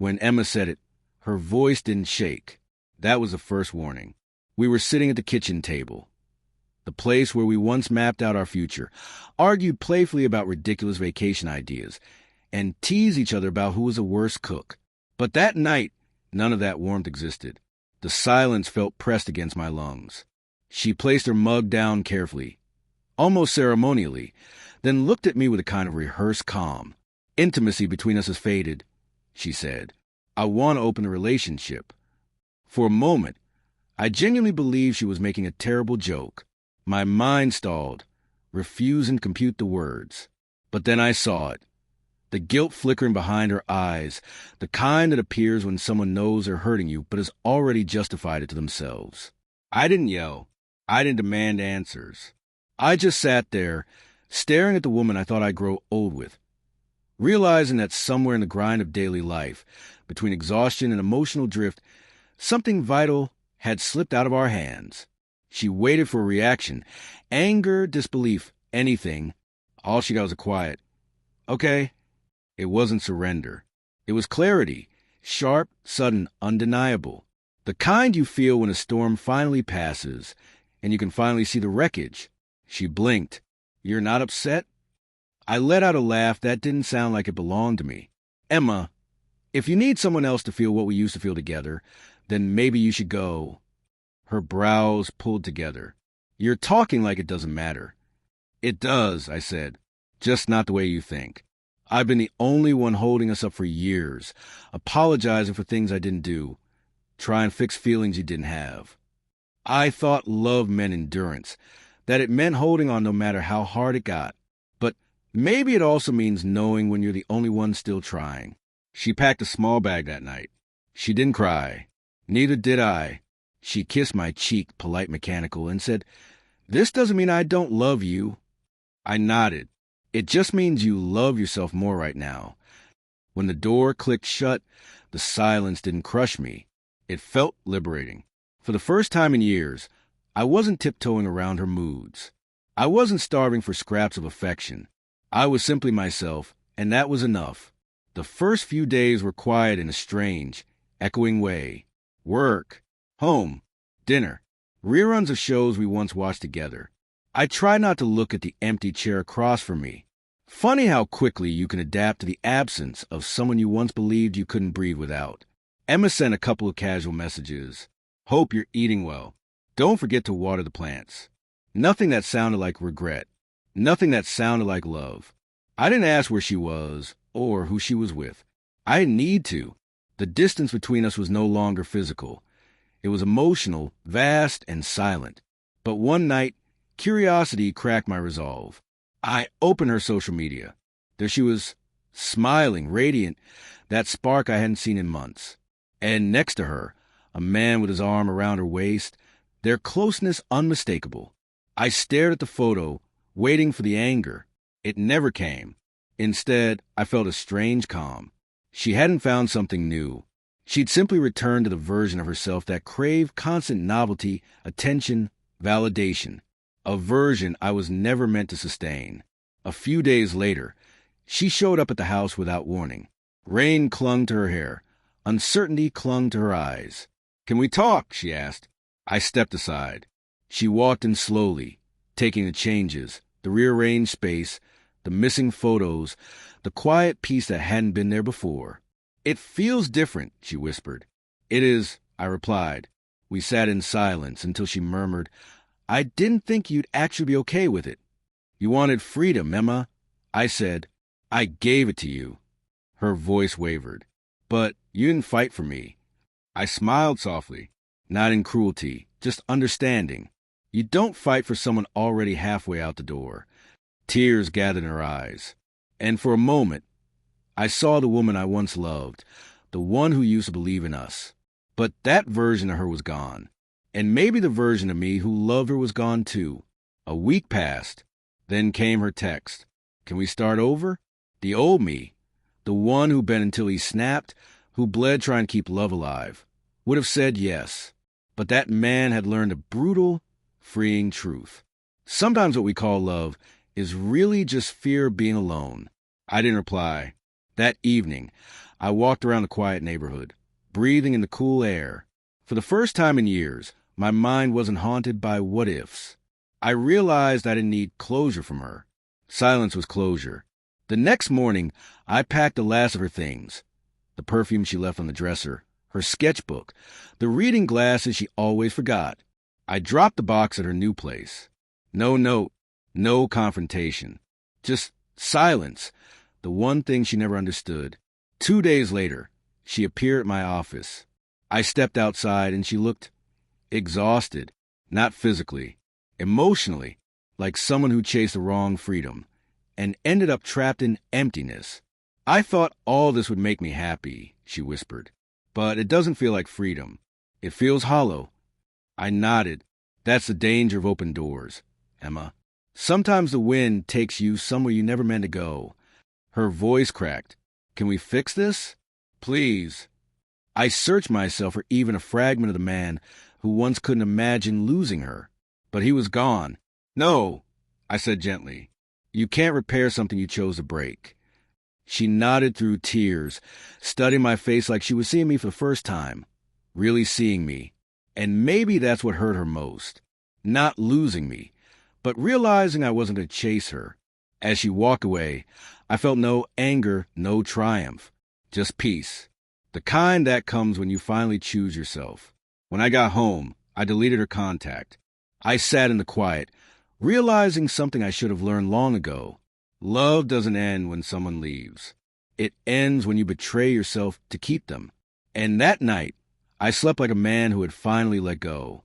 When Emma said it, her voice didn't shake. That was the first warning. We were sitting at the kitchen table, the place where we once mapped out our future, argued playfully about ridiculous vacation ideas, and teased each other about who was the worst cook. But that night, none of that warmth existed. The silence felt pressed against my lungs. She placed her mug down carefully, almost ceremonially, then looked at me with a kind of rehearsed calm. "Intimacy between us has faded," she said. "I want to open the relationship." For a moment, I genuinely believed she was making a terrible joke. My mind stalled, refusing to compute the words. But then I saw it. The guilt flickering behind her eyes, the kind that appears when someone knows they're hurting you but has already justified it to themselves. I didn't yell. I didn't demand answers. I just sat there, staring at the woman I thought I'd grow old with, realizing that somewhere in the grind of daily life, between exhaustion and emotional drift, something vital had slipped out of our hands. She waited for a reaction. Anger, disbelief, anything. All she got was a quiet, "Okay." It wasn't surrender. It was clarity. Sharp, sudden, undeniable. The kind you feel when a storm finally passes and you can finally see the wreckage. She blinked. "You're not upset?" I let out a laugh that didn't sound like it belonged to me. "Emma, if you need someone else to feel what we used to feel together, then maybe you should go." Her brows pulled together. "You're talking like it doesn't matter." "It does," I said. "Just not the way you think. I've been the only one holding us up for years, apologizing for things I didn't do, trying to fix feelings you didn't have. I thought love meant endurance, that it meant holding on no matter how hard it got. But maybe it also means knowing when you're the only one still trying." She packed a small bag that night. She didn't cry. Neither did I. She kissed my cheek, polite, mechanical, and said, "This doesn't mean I don't love you." I nodded. "It just means you love yourself more right now." When the door clicked shut, the silence didn't crush me. It felt liberating. For the first time in years, I wasn't tiptoeing around her moods. I wasn't starving for scraps of affection. I was simply myself, and that was enough. The first few days were quiet in a strange, echoing way. Work, home, dinner, reruns of shows we once watched together. I tried not to look at the empty chair across from me. Funny how quickly you can adapt to the absence of someone you once believed you couldn't breathe without. Emma sent a couple of casual messages. "Hope you're eating well. Don't forget to water the plants." Nothing that sounded like regret. Nothing that sounded like love. I didn't ask where she was or who she was with. I didn't need to. The distance between us was no longer physical. It was emotional, vast, and silent. But one night, curiosity cracked my resolve. I opened her social media. There she was, smiling, radiant, that spark I hadn't seen in months. And next to her, a man with his arm around her waist, their closeness unmistakable. I stared at the photo, waiting for the anger. It never came. Instead, I felt a strange calm. She hadn't found something new. She'd simply returned to the version of herself that craved constant novelty, attention, validation. A version I was never meant to sustain. A few days later, she showed up at the house without warning. Rain clung to her hair. Uncertainty clung to her eyes. "Can we talk?" she asked. I stepped aside. She walked in slowly, taking the changes, the rearranged space, the missing photos, the quiet peace that hadn't been there before. "It feels different," she whispered. "It is," I replied. We sat in silence until she murmured, "I didn't think you'd actually be okay with it." "You wanted freedom, Emma." I said, "I gave it to you." Her voice wavered. "But you didn't fight for me." I smiled softly, not in cruelty, just understanding. You don't fight for someone already halfway out the door. Tears gathered in her eyes. And for a moment, I saw the woman I once loved, the one who used to believe in us. But that version of her was gone. And maybe the version of me who loved her was gone too. A week passed. Then came her text. "Can we start over?" The old me, the one who bent until he snapped, who bled trying to keep love alive, would have said yes. But that man had learned a brutal, freeing truth. Sometimes what we call love is really just fear of being alone. I didn't reply. That evening, I walked around the quiet neighborhood, breathing in the cool air. For the first time in years, my mind wasn't haunted by what-ifs. I realized I didn't need closure from her. Silence was closure. The next morning, I packed the last of her things. The perfume she left on the dresser, her sketchbook, the reading glasses she always forgot. I dropped the box at her new place. No note, no confrontation. Just silence, the one thing she never understood. 2 days later, she appeared at my office. I stepped outside and she looked exhausted, not physically, emotionally, like someone who chased the wrong freedom and ended up trapped in emptiness. I thought all this would make me happy, she whispered, but it doesn't feel like freedom. It feels hollow. I nodded. That's the danger of open doors, Emma. Sometimes the wind takes you somewhere you never meant to go. Her voice cracked. Can we fix this? Please. I searched myself for even a fragment of the man who once couldn't imagine losing her. But he was gone. No, I said gently. You can't repair something you chose to break. She nodded through tears, studying my face like she was seeing me for the first time. Really seeing me. And maybe that's what hurt her most. Not losing me, but realizing I wasn't going to chase her. As she walked away, I felt no anger, no triumph. Just peace. The kind that comes when you finally choose yourself. When I got home, I deleted her contact. I sat in the quiet, realizing something I should have learned long ago. Love doesn't end when someone leaves. It ends when you betray yourself to keep them. And that night, I slept like a man who had finally let go.